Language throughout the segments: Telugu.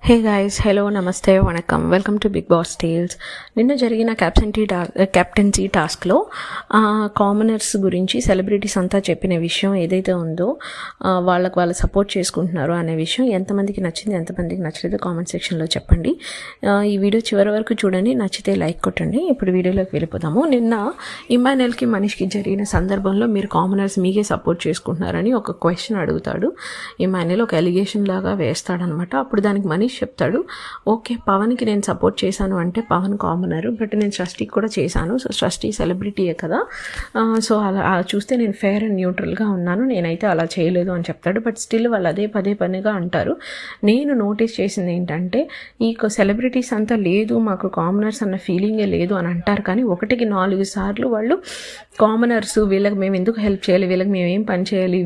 హే గైస్, హలో, నమస్తే, వణకం, welcome to Bigg Boss tales. నిన్న జరిగిన క్యాప్టెన్సీ టాస్క్లో కామనర్స్ గురించి సెలబ్రిటీస్ అంతా చెప్పిన విషయం ఏదైతే ఉందో వాళ్ళు సపోర్ట్ చేసుకుంటున్నారు అనే విషయం ఎంతమందికి నచ్చింది, ఎంతమందికి నచ్చలేదు కామెంట్ సెక్షన్లో చెప్పండి. ఈ వీడియో చివరి వరకు చూడండి, నచ్చితే లైక్ కొట్టండి. ఇప్పుడు వీడియోలోకి వెళ్ళిపోదాము. నిన్న ఇమాన్యుయల్కి మనీష్కి జరిగిన సందర్భంలో మీరు కామనర్స్ మీకే సపోర్ట్ చేసుకుంటున్నారని ఒక క్వశ్చన్ అడుగుతాడు. ఇమాన్యుయల్ ఒక ఎలిగేషన్ లాగా వేస్తాడనమాట. అప్పుడు దానికి మనీష్ చెప్తాడు, ఓకే పవన్కి నేను సపోర్ట్ చేశాను అంటే పవన్ కామనరు, బట్ నేను సృష్టికి కూడా చేశాను, సో సృష్టి సెలబ్రిటీయే కదా, సో అలా చూస్తే నేను ఫేర్ అండ్ న్యూట్రల్గా ఉన్నాను, నేనైతే అలా చేయలేదు అని చెప్తాడు. బట్ స్టిల్ వాళ్ళు అదే పనిగా అంటారు. నేను నోటీస్ చేసింది ఏంటంటే ఈ సెలబ్రిటీస్ అంతా లేదు, మాకు కామనర్స్ అన్న ఫీలింగే లేదు అని అంటారు, కానీ 1-4 సార్లు వాళ్ళు కామనర్స్, వీళ్ళకి మేము ఎందుకు హెల్ప్ చేయాలి, వీళ్ళకి మేము ఏం పని చేయాలి,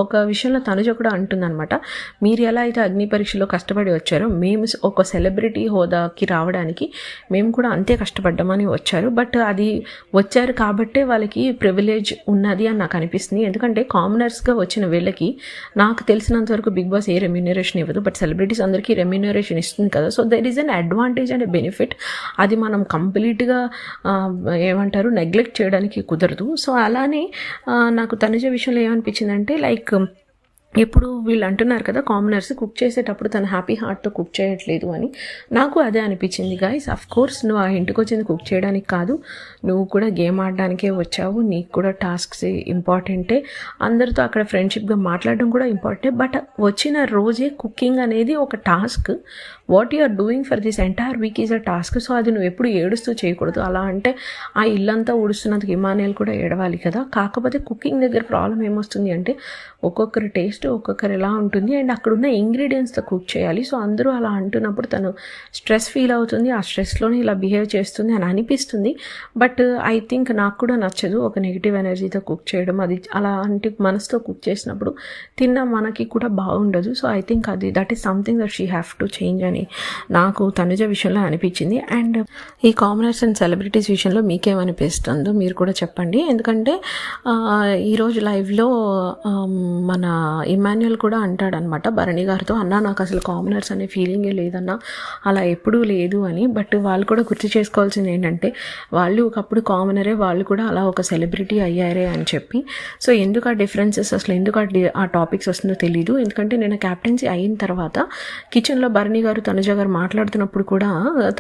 ఒక విషయంలో తనుజ కూడా అంటుందన్నమాట, మీరు ఎలా అయితే అగ్ని పరీక్షలో కష్టపడి వచ్చారో మేము ఒక సెలబ్రిటీ హోదాకి రావడానికి మేము కూడా అంతే కష్టపడ్డామని వచ్చారు, బట్ అది వచ్చారు కాబట్టే వాళ్ళకి ప్రివిలేజ్ ఉన్నది అని నాకు అనిపిస్తుంది. ఎందుకంటే కామనర్స్గా వచ్చిన వీళ్ళకి నాకు తెలిసినంత వరకు బిగ్ బాస్ ఏ రెమ్యూనరేషన్ ఇవ్వదు, బట్ సెలబ్రిటీస్ అందరికీ రెమ్యూనరేషన్ ఇస్తుంది కదా, so there is an advantage and benefit. అది మనం కంప్లీట్గా ఏమంటారు నెగ్లెక్ట్ చేయడానికి కుదరదు. సో అలానే నాకు తనుజ విషయంలో ఏమనిపించిందంటే, లైక్ ఎప్పుడు వీళ్ళు అంటున్నారు కదా కామనర్స్ కుక్ చేసేటప్పుడు తను హ్యాపీ హార్ట్తో కుక్ చేయట్లేదు అని, నాకు అదే అనిపించింది. గైస్, అఫ్ కోర్స్ నువ్వు ఆ ఇంటికి వచ్చింది కుక్ చేయడానికి కాదు, నువ్వు కూడా గేమ్ ఆడడానికే వచ్చావు, నీకు కూడా టాస్క్స్ ఇంపార్టెంటే, అందరితో అక్కడ ఫ్రెండ్షిప్గా మాట్లాడడం కూడా ఇంపార్టెంటే, బట్ వచ్చిన రోజే కుకింగ్ అనేది ఒక task. What you are doing for this entire week is a task. So అది నువ్వు ఎప్పుడు ఏడుస్తూ చేయకూడదు. అలా అంటే ఆ ఇల్లంతా ఊడుస్తున్నందుకు ఇమాన్యుయల్ కూడా ఏడవాలి కదా. కాకపోతే కుకింగ్ దగ్గర ప్రాబ్లం ఏమొస్తుంది అంటే ఒక్కొక్కరి టేస్ట్ ఒక్కొక్కరు ఎలా ఉంటుంది, అండ్ అక్కడ ఉన్న ఇంగ్రీడియంట్స్తో కుక్ చేయాలి. సో అందరూ అలా అంటున్నప్పుడు తను స్ట్రెస్ ఫీల్ అవుతుంది, ఆ స్ట్రెస్లోనే ఇలా బిహేవ్ చేస్తుంది అని అనిపిస్తుంది. బట్ ఐ థింక్ నాకు కూడా నచ్చదు ఒక నెగిటివ్ ఎనర్జీతో కుక్ చేయడం. అది అలా అంటే మనసుతో కుక్ చేసినప్పుడు తిన్న మనకి కూడా బాగుండదు. So I think that is something that she have to change అని నాకు తనుజ విషయంలో అనిపించింది. అండ్ ఈ కామనర్స్ అండ్ సెలబ్రిటీస్ విషయంలో మీకేమనిపిస్తుందో మీరు కూడా చెప్పండి. ఎందుకంటే ఈరోజు లైవ్లో మన ఇమాన్యుయల్ కూడా అంటాడనమాట భరణి గారితో, అన్న నాకు అసలు కామనర్స్ అనే ఫీలింగే లేదన్నా, అలా ఎప్పుడూ లేదు అని. బట్ వాళ్ళు కూడా గుర్తు చేసుకోవాల్సింది ఏంటంటే వాళ్ళు ఒకప్పుడు కామనరే, వాళ్ళు కూడా అలా ఒక సెలబ్రిటీ అయ్యారే అని చెప్పి. సో ఎందుకు ఆ డిఫరెన్సెస్, అసలు ఎందుకు ఆ టాపిక్స్ వస్తుందో తెలీదు. ఎందుకంటే నేను క్యాప్టెన్సీ అయిన తర్వాత కిచెన్లో భరణి గారు తనుజ గారు మాట్లాడుతున్నప్పుడు కూడా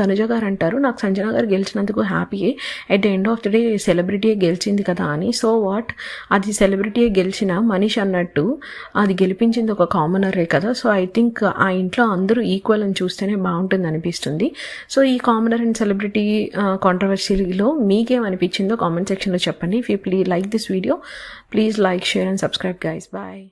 తనుజ గారు అంటారు, నాకు సంజన గారు గెలిచినందుకు హ్యాపీయే, at the end of the day సెలబ్రిటీయే గెలిచింది కదా అని. సో వాట్, అది సెలబ్రిటీయే గెలిచిన మనీష్ అన్నట్టు అది గెలిపించింది ఒక కామనరే కదా. సో ఐ థింక్ ఆ ఇంట్లో అందరూ ఈక్వల్ అని చూస్తేనే బాగుంటుంది అనిపిస్తుంది. సో ఈ కామనర్ అండ్ సెలబ్రిటీ కాంట్రవర్సీలో మీకేమనిపించిందో కామెంట్ సెక్షన్లో చెప్పండి. If you please like this video, please like, share and subscribe guys. Bye.